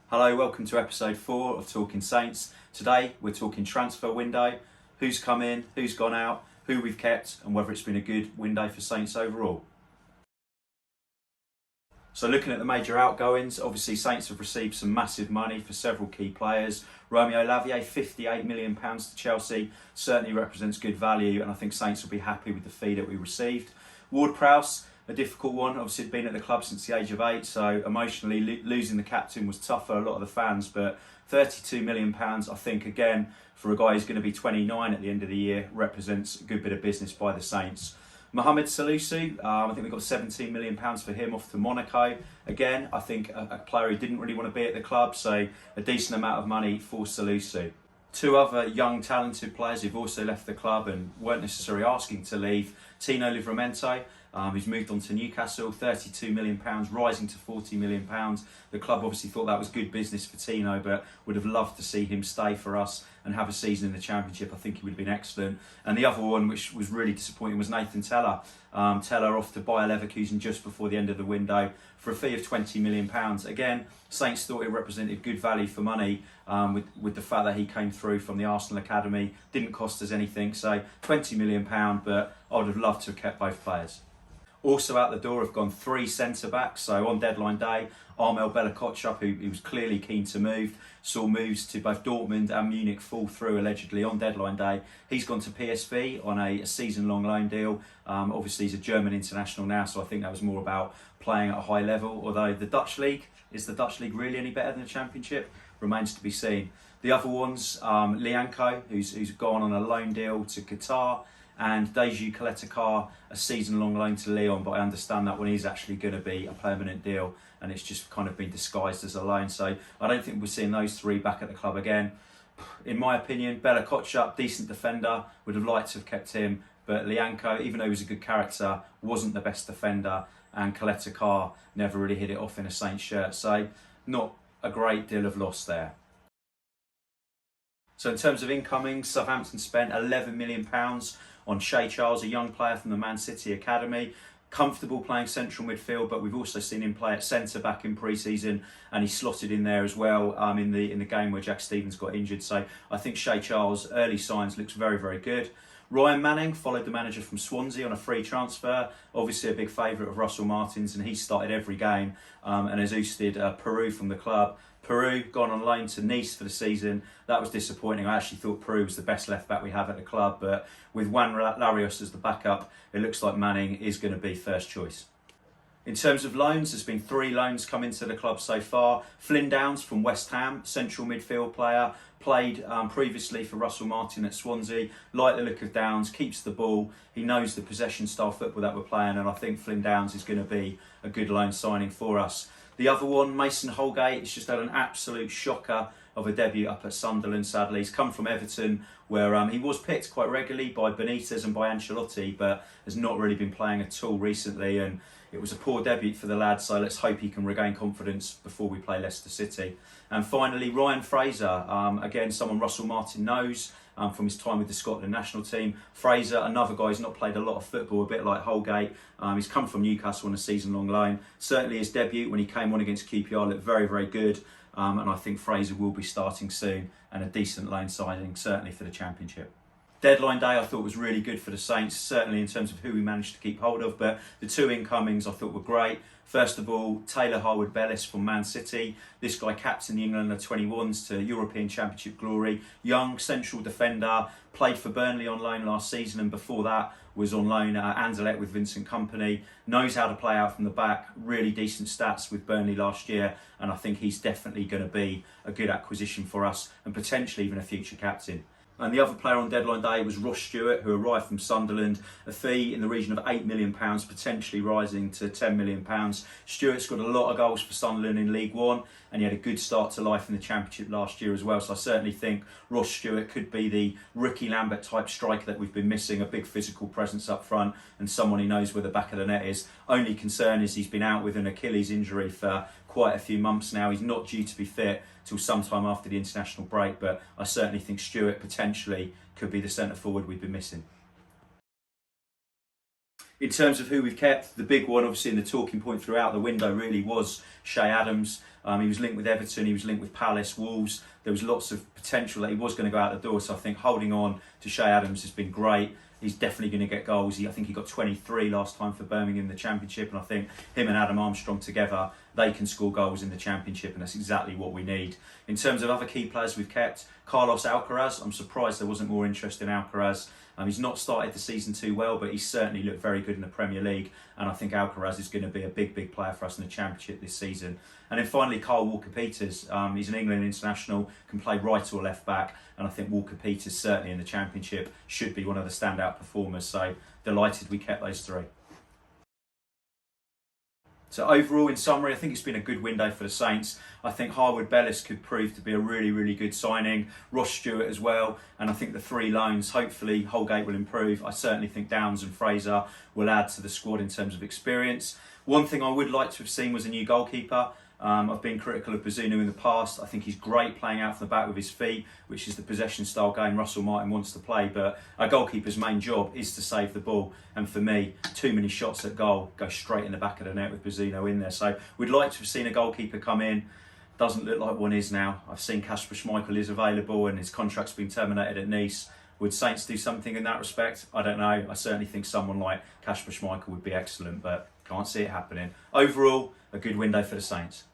Hello, welcome to episode 4 of Talking Saints. Today we're talking transfer window, who's come in, who's gone out, who we've kept and whether it's been a good window for Saints overall. So looking at the major outgoings, obviously Saints have received some massive money for several key players. Romeo Lavia, £58 million to Chelsea, certainly represents good value and I think Saints will be happy with the fee that we received. Ward-Prowse, a difficult one, obviously been at the club since the age of 8, so emotionally losing the captain was tough for a lot of the fans, but £32 million I think again for a guy who's going to be 29 at the end of the year represents a good bit of business by the Saints. Mohamed Salisu, I think we got £17 million for him off to Monaco. Again, I think a player who didn't really want to be at the club, so a decent amount of money for Salisu. Two other young talented players who've also left the club and weren't necessarily asking to leave. Tino Livramento, who's moved on to Newcastle, £32 million, rising to £40 million. The club obviously thought that was good business for Tino, but would have loved to see him stay for us and have a season in the Championship. I think he would have been excellent. And the other one, which was really disappointing, was Nathan Teller. Teller off to Bayer Leverkusen just before the end of the window for a fee of £20 million. Again, Saints thought it represented good value for money with the fact that he came through from the Arsenal Academy. Didn't cost us anything, so £20 million, but I would have loved to have kept both players. Also out the door have gone 3 centre-backs. So on deadline day, Armel Bella-Kotchap, who was clearly keen to move, saw moves to both Dortmund and Munich fall through allegedly on deadline day. He's gone to PSV on a season-long loan deal. Obviously, he's a German international now, so I think that was more about playing at a high level. Although the Dutch League, is the Dutch League really any better than the Championship? Remains to be seen. The other ones, Lianco, who's gone on a loan deal to Qatar, and Deju Kaletakar, a season-long loan to Lyon, but I understand that one is actually going to be a permanent deal and it's just kind of been disguised as a loan. So I don't think we're seeing those 3 back at the club again. In my opinion, Bella-Kotchap, decent defender, would have liked to have kept him, but Lianco, even though he was a good character, wasn't the best defender, and Kaletakar never really hit it off in a Saints shirt. So not a great deal of loss there. So in terms of incomings, Southampton spent £11 million on Shea Charles, a young player from the Man City Academy. Comfortable playing central midfield, but we've also seen him play at centre-back in pre-season and he slotted in there as well in the game where Jack Stevens got injured. So I think Shea Charles, early signs, looks very, very good. Ryan Manning followed the manager from Swansea on a free transfer, obviously a big favourite of Russell Martin's, and he started every game and has ousted Peru from the club. Peru gone on loan to Nice for the season. That was disappointing. I actually thought Peru was the best left back we have at the club, but with Juan Larios as the backup, it looks like Manning is going to be first choice. In terms of loans, there's been 3 loans come into the club so far. Flynn Downs from West Ham, central midfield player, played previously for Russell Martin at Swansea. Like the look of Downs, keeps the ball. He knows the possession style football that we're playing, and I think Flynn Downs is going to be a good loan signing for us. The other one, Mason Holgate, has just had an absolute shocker of a debut up at Sunderland, sadly. He's come from Everton, where he was picked quite regularly by Benitez and by Ancelotti, but has not really been playing at all recently, and it was a poor debut for the lad, so let's hope he can regain confidence before we play Leicester City. And finally, Ryan Fraser, again, someone Russell Martin knows from his time with the Scotland national team. Fraser, another guy who's not played a lot of football, a bit like Holgate. He's come from Newcastle on a season-long loan. Certainly his debut when he came on against QPR looked very, very good. And I think Fraser will be starting soon and a decent loan signing, certainly for the Championship. Deadline day I thought was really good for the Saints, certainly in terms of who we managed to keep hold of, but the 2 incomings I thought were great. First of all, Taylor Harwood-Bellis from Man City. This guy captained the England under-21s to European Championship glory. Young, central defender, played for Burnley on loan last season and before that was on loan at Anderlecht with Vincent Kompany. Knows how to play out from the back, really decent stats with Burnley last year, and I think he's definitely going to be a good acquisition for us and potentially even a future captain. And the other player on deadline day was Ross Stewart, who arrived from Sunderland, a fee in the region of £8 million, potentially rising to £10 million. Stewart's got a lot of goals for Sunderland in League One, and he had a good start to life in the Championship last year as well. So I certainly think Ross Stewart could be the Ricky Lambert type striker that we've been missing, a big physical presence up front and someone who knows where the back of the net is. Only concern is he's been out with an Achilles injury for quite a few months now. He's not due to be fit till sometime after the international break, but I certainly think Stewart potentially could be the centre forward we've been missing. In terms of who we've kept, the big one, obviously, and the talking point throughout the window really was Shay Adams. He was linked with Everton, he was linked with Palace, Wolves. There was lots of potential that he was going to go out the door. So I think holding on to Shay Adams has been great. He's definitely going to get goals. I think he got 23 last time for Birmingham in the Championship, and I think him and Adam Armstrong together, they can score goals in the Championship, and that's exactly what we need. In terms of other key players we've kept, Carlos Alcaraz. I'm surprised there wasn't more interest in Alcaraz. He's not started the season too well, but he's certainly looked very good in the Premier League, and I think Alcaraz is going to be a big player for us in the Championship this season. And then finally, Kyle Walker-Peters. He's an England international, can play right or left back, and I think Walker-Peters certainly in the Championship should be one of the standout performers. So delighted we kept those three. So overall, in summary, I think it's been a good window for the Saints. I think Harwood Bellis could prove to be a really good signing. Ross Stewart as well. And I think the three loans, hopefully Holgate will improve. I certainly think Downs and Fraser will add to the squad in terms of experience. One thing I would like to have seen was a new goalkeeper. I've been critical of Bazunu in the past. I think he's great playing out from the back with his feet, which is the possession style game Russell Martin wants to play. But a goalkeeper's main job is to save the ball. And for me, too many shots at goal go straight in the back of the net with Bazunu in there. So we'd like to have seen a goalkeeper come in. Doesn't look like one is now. I've seen Kasper Schmeichel is available and his contract's been terminated at Nice. Would Saints do something in that respect? I don't know. I certainly think someone like Kasper Schmeichel would be excellent, but can't see it happening. Overall, a good window for the Saints.